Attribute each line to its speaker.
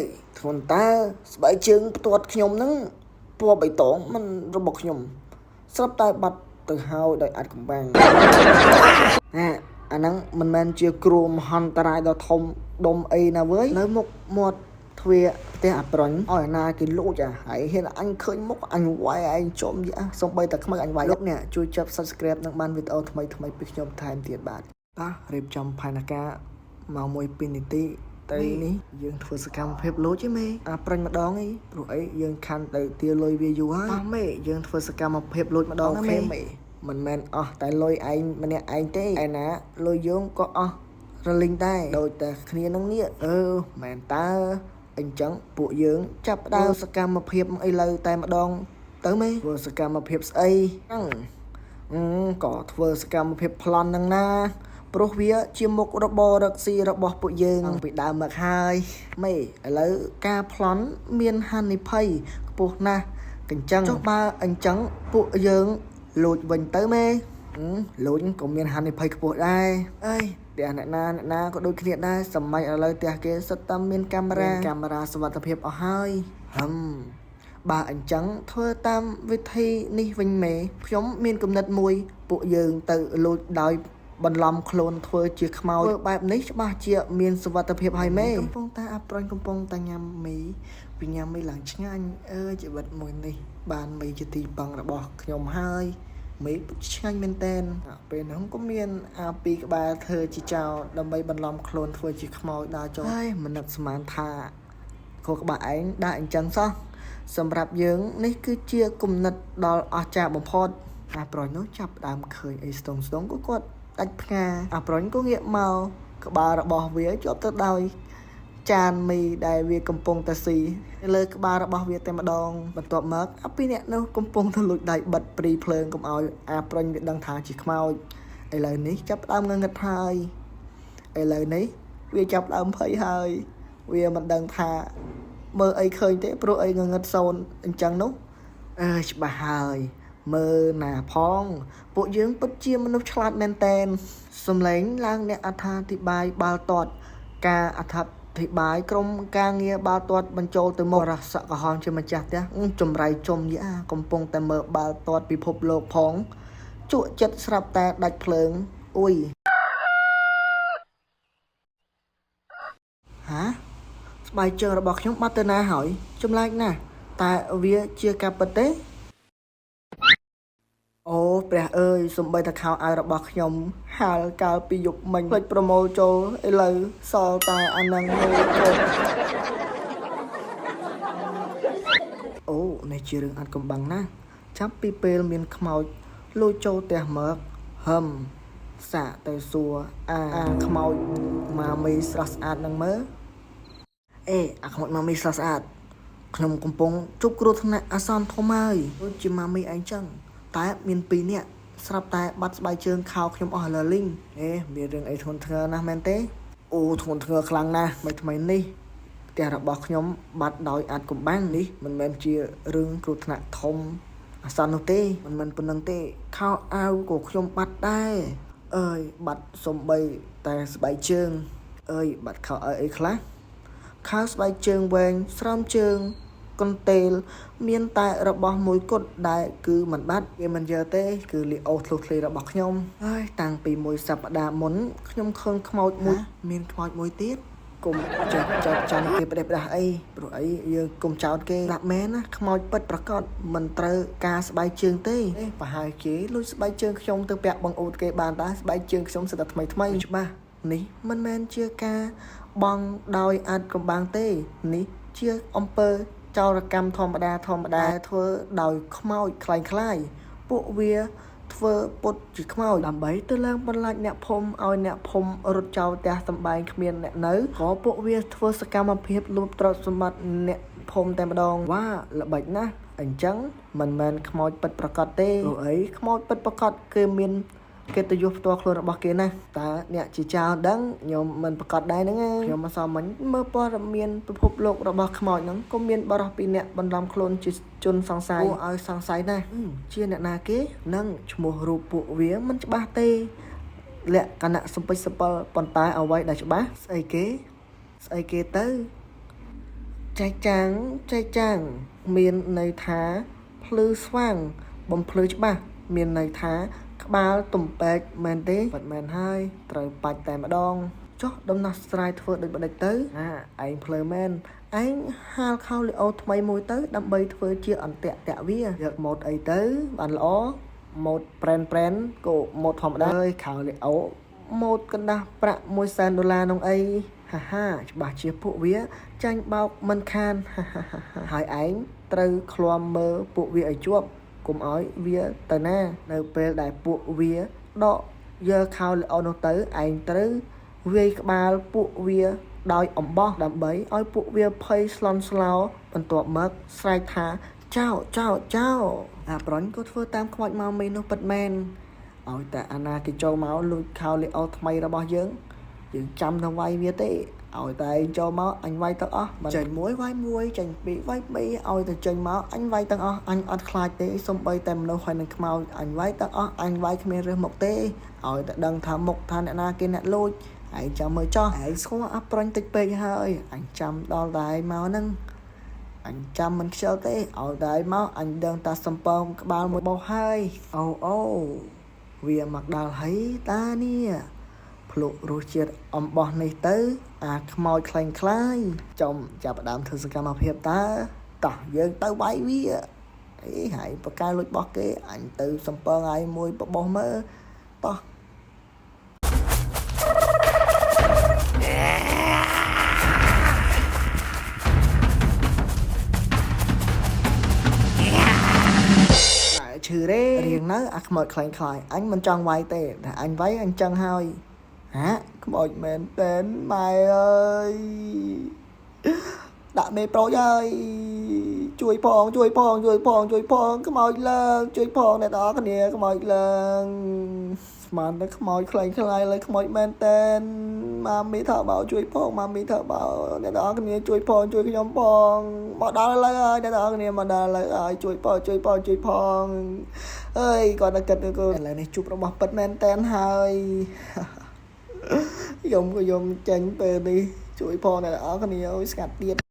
Speaker 1: ยทนตาสบายជើងផ្ទាត់ខ្ញុំហ្នឹងពណ៌បៃតងมันរបស់ខ្ញុំស្រាប់តែបាត់ទៅហើយដោយអាចកំបាំងអាហ្នឹងមិនមែនជាគ្រោះមហន្តរាយដ៏ធំដុំអីណាវើយនៅមុខមាត់ទ្វារផ្ទះអាប្រុញឲ្យណាគេលួចហើយហ៊ានអញឃើញមុខអញវាយឯងចំយ៉ាសំបីតែខ្មៅអញវាយលោកអ្នកជួយចាប់ Subscribe នឹងបានវីដេអូថ្មីពីខ្ញុំថែមទៀតបាទរៀបចំផែនការមក1-2នាទីតែនេះយើងធ្វើសកម្មភាពលូចទេមេអាប្រាញ់ម្ដងអីព្រោះអីយើងខាន់ទៅទាលុយវាយូរហើយអស់មេយើងធ្វើសកម្មភាពលូចម្ដងណាមេមិនមែនអស់តែលុយឯងម្នាក់ឯងទេឯណាលុយយើងក៏អស់រលីងដែរដូចតែគ្នានឹងនេះមែនតើអញ្ចឹងពួកយើងចាប់ដើមសកម្មភាពឥឡូវតែម្ដងទៅមេធ្វើសកម្មភាពស្អីហ្នឹងក៏ធ្វើសកម្មភាពប្លន់ហ្នឹងណាព្រោះវាជាមុខរបររកស៊ីរបស់ពួកយើងពីដើមមកហើយមេឥឡូវការប្លន់មានហានិភ័យខ្ពស់ណាស់អញ្ចឹងចុះបើអញ្ចឹងពួកយើងលួចវិញទៅមេលួចក៏មានហានិភ័យខ្ពស់ដែរអើយផ្ទះអ្នកណាក៏ដូចគ្នាដែរសម័យឥឡូវផ្ទះគេសិតតែមានកាមេរ៉ាសុវត្ថិភាពអស់ហើយបើអញ្ចឹងធ្វើតាមវិធីនេះវិញមេខ្ញុំមានគំនិតមួយពួកយើងទៅលួចដោយបន្លំខ្លួនធ្វើជាខ្មោចធ្វើបែបនេះច្បាស់ជាមានសុវត្ថិភាពហើយមេកំពុងតែអាប្រុញកំពុងតែញ៉ាំមីវាញ៉ាំមីឡើងឆ្ងាញ់ជីវិតមួយនេះបានមីជាទីពឹងរបស់ខ្ញុំហើយមីឆ្ងាញ់មែនតែនពេលហ្នឹងក៏មានអាពីរក្បាលធ្វើជាចោលដើម្បីបន្លំខ្លួនធ្វើជាខ្មោចដើរចូលហើយមិននឹកស្មានថាខួរក្បាលឯងដើរអញ្ចឹងសោះសម្រាប់យើងនេះគឺជាគំនិតដល់អស្ចារ្យបំផុតអាប្រុញនោះចាប់ដើមឃើញអីស្ទងក៏គាត់ដាច់ផ្កាអាប្រុញក៏ងាកមកក្បាលរបស់វាជាប់ទៅដោយចានមីដែលវាកំពុងតែស៊ីលើក្បាលរបស់វាតែម្ដងបន្ទាប់មកអាពីរអ្នកនោះកំពុងទៅលួចដៃបិទព្រីភ្លើងកុំឲ្យអាប្រុញវាដឹងថាជាខ្មោចឥឡូវនេះចាប់ដើមងងឹតហើយឥឡូវនេះវាចាប់ដើមភ័យហើយវាមិនដឹងថាមើលអីឃើញទេព្រោះអីងងឹតសូនអញ្ចឹងនោះច្បាស់ហើយមើលណាផងពួកយើងពិតជាមនុស្សឆ្លាតមែនតែនសំឡេងឡើងអ្នកអត្ថាធិប្បាយបាល់ទាត់ការអត្ថាធិប្បាយក្រុមការងារបាល់ទាត់បញ្ចូលទៅមករស័កក្រហមជាម្ចាស់ផ្ទះចម្រៃចំយ៉ាកំពុងតែមើលបាល់ទាត់ពិភពលោកផងជក់ចិត្តស្រាប់តែដាច់ភ្លើងអ៊ុយហាស្បែកជើងរបស់ខ្ញុំបាត់ទៅណាហើយចម្លែកណាស់តែវាជាការពិតទេអូព្រះអើយសំបីតែខោអាវរបស់ខ្ញុំហាលកាលពីយប់មិញផ្លេចប្រមូលចូលឥឡូវសល់តែអានឹងមួយចូលអូនេះជារឿងអាចកំបាំងណាស់ចាប់ពីពេលមានខ្មោចលួចចូលផ្ទះមកសាកទៅសួរអាខ្មោចម៉ាមីស្រស់ស្អាតនឹងមើលអាខ្មោចម៉ាមីស្រស់ស្អាតខ្ញុំកំពុងជួបគ្រោះថ្នាក់អាសន្នធំហើយដូចជាម៉ាមីឯងចឹងតែមាន2នាក់ស្រាប់តែបាត់ស្បែកជើងខោខ្ញុំអស់លលីងមានរឿងអីធ្ងន់ធ្ងរណាស់មែនទេអូធ្ងន់ធ្ងរខ្លាំងណាស់ថ្មីនេះផ្ទះរបស់ខ្ញុំបាត់ដោយអាចកំបាំងនេះមិនមែនជារឿងគ្រោះថ្នាក់ធំអាសន្ននោះទេមិនមែនប៉ុណ្្នឹងទេខោអាវក៏ខ្ញុំបាត់ដែរបាត់សំបីតែស្បែកជើងបាត់ខោអាវអីខ្លះខោស្បែកជើងវែងស្រោមជើងកន្ទេលមានតែរបស់មួយគត់ដែលគឺមិនបាត់វាមិនយកទេគឺលីអូធ្លុះធ្លាយរបស់ខ្ញុំតាំងពីមួយសប្តាហ៍មុនខ្ញុំឃើញខ្មោចមួយមានខ្មោចមួយទៀតកុំចោទចាញ់គេផ្ដេសផ្ដាស់អីព្រោះអីយើងកុំចោទគេដាក់មែនណាខ្មោចពិតប្រកបមិនត្រូវការស្បែកជើងទេប្រហែលគេលួចស្បែកជើងខ្ញុំទៅពាក់បង្អួតគេបានតាស្បែកជើងខ្ញុំស្ទើរថ្មីច្បាស់នេះមិនមែនជាការបង់ដោយអាចកំបាំងទេនេះជាអំពើចោរកម្មធម្មតាធ្វើដោយខ្មោចคล้ายពួកវាធ្វើពុតជាខ្មោចដើម្បីទៅឡើងបន្លាចអ្នកភូមិឲ្យអ្នកភូមិរត់ចោលផ្ទះសម្បែងគ្មានអ្នកនៅក៏ពួកវាធ្វើសកម្មភាពលូបទ្រព្យសម្បត្តិអ្នកភូមិតែម្ដងល្បិចណាស់អញ្ចឹងមិនមែនខ្មោចពិតប្រាកដទេព្រោះអីខ្មោចពិតប្រាកដគឺមានកិត្តិយសផ្ទាល់ខ្លួនរបស់គេណាតើអ្នកជាចៅដឹងខ្ញុំមិនប្រកាសដែរហ្នឹងខ្ញុំមិនសមមិញមើលព័ត៌មានពិភពលោករបស់ខ្មោចហ្នឹងក៏មានបរិះ2នាក់បន្លំខ្លួនជាជនសង្ស័យឲ្យសង្ស័យណាស់ជាអ្នកណាគេនឹងឈ្មោះរូបពួកវាមិនច្បាស់ទេលក្ខណៈសំពេចសពិលប៉ុន្តែអ្វីដែលច្បាស់ស្អីគេទៅ ចែកចាងមានន័យថាភ្លឺស្វាងបំភ្លឺច្បាស់មានន័យថាក្បាលទំពេកមែនទេបាត់មែនហើយត្រូវបាច់តែម្ដងចុះដំណោះស្រាយធ្វើដូចបដិចទៅឯងភ្លើមែនឯងហាលខោលីអូថ្មីមួយទៅដើម្បីធ្វើជាអន្ទាក់តាក់វាយកម៉ូតអីទៅបានល្អម៉ូតប្រែនក៏ម៉ូតធម្មតាអើយខោលីអូម៉ូតកណ្ដាស់ប្រាក់$100,000នោះអីហាច្បាស់ជាពួកវាចាញ់បោកមិនខានហើយឯងត្រូវឃ្លាំមើលពួកវាឲ្យជាប់កុំឲ្យវាទៅណានៅពេលដែលពួកវាដកយកខោលីអូនោះទៅឯងត្រូវវាយក្បាលពួកវាដោយអំបោះដើម្បីឲ្យពួកវាភ័យស្លន់ស្លោបន្ទាប់មកស្រែកថាចោអាប្រុញក៏ធ្វើតាមខ្មោចម៉ៅមីនោះពិតមែនឲ្យតែអាណាគេចូលមកលួចខោលីអូថ្មីរបស់យើងចាំទៅវាយវាទេឲ្យតែចូលមកអញវាយទាំងអស់ចេញមួយវាយមួយចេញពីរវាយពីរឲ្យតែចេញមកអញវាយទាំងអស់អញអត់ខ្លាចទេសំបីតែមនុស្សហើយនឹងខ្មោចអញវាយទាំងអស់អញវាយគ្មានរើសមុខទេឲ្យតែដឹងថាមុខថាអ្នកណាគេអ្នកលួចឯងចាំមើលចោះឯងស្គាល់អាប្រុញតិចពេកហើយអញចាំដល់តែមកហ្នឹងអញចាំមិនខ្ជិលទេឲ្យតែមកអញដឹងតាសំពងក្បាលមួយបោះហើយអូវាមកដល់ហើយតានេះភ្លុករសជាតិអំបោះនេះទៅអាខ្មោចខ្លែងខ្លាយចំចាប់ដើមធ្វើសកម្មភាពតើតោះយើងទៅវាយវាហើយបកកែលួចបោះគេអញទៅសំពងឲ្យមួយបបោះមើលតោះឈឺទេរៀងនៅអាខ្មោចខ្លែងខ្លាយអញមិនចង់វាយទេតែអញវាយអញចឹងហើយខ្មោចមែនតែនម៉ែអើយដាក់មេប្រូចហើយជួយផងខ្មោចឡើងជួយផងអ្នកនរគ្នាខ្មោចឡើងស្មានតែខ្មោចខ្លែងខ្លាយលើខ្មោចមែនតែនម៉ាមីថាបោជួយផងម៉ាមីថាបោអ្នកនរគ្នាជួយផងជួយខ្ញុំផងមកដល់ឥឡូវហើយអ្នកនរគ្នាមកដល់ឥឡូវហើយជួយផងអើយគាត់តែគិតទៅឥឡូវនេះជួបរបស់ពិតមែនតែនហើយខ្ញុំចេញពេលនេះជួយផងអ្នកនរគ្នាអើយស្ងាត់ទៀត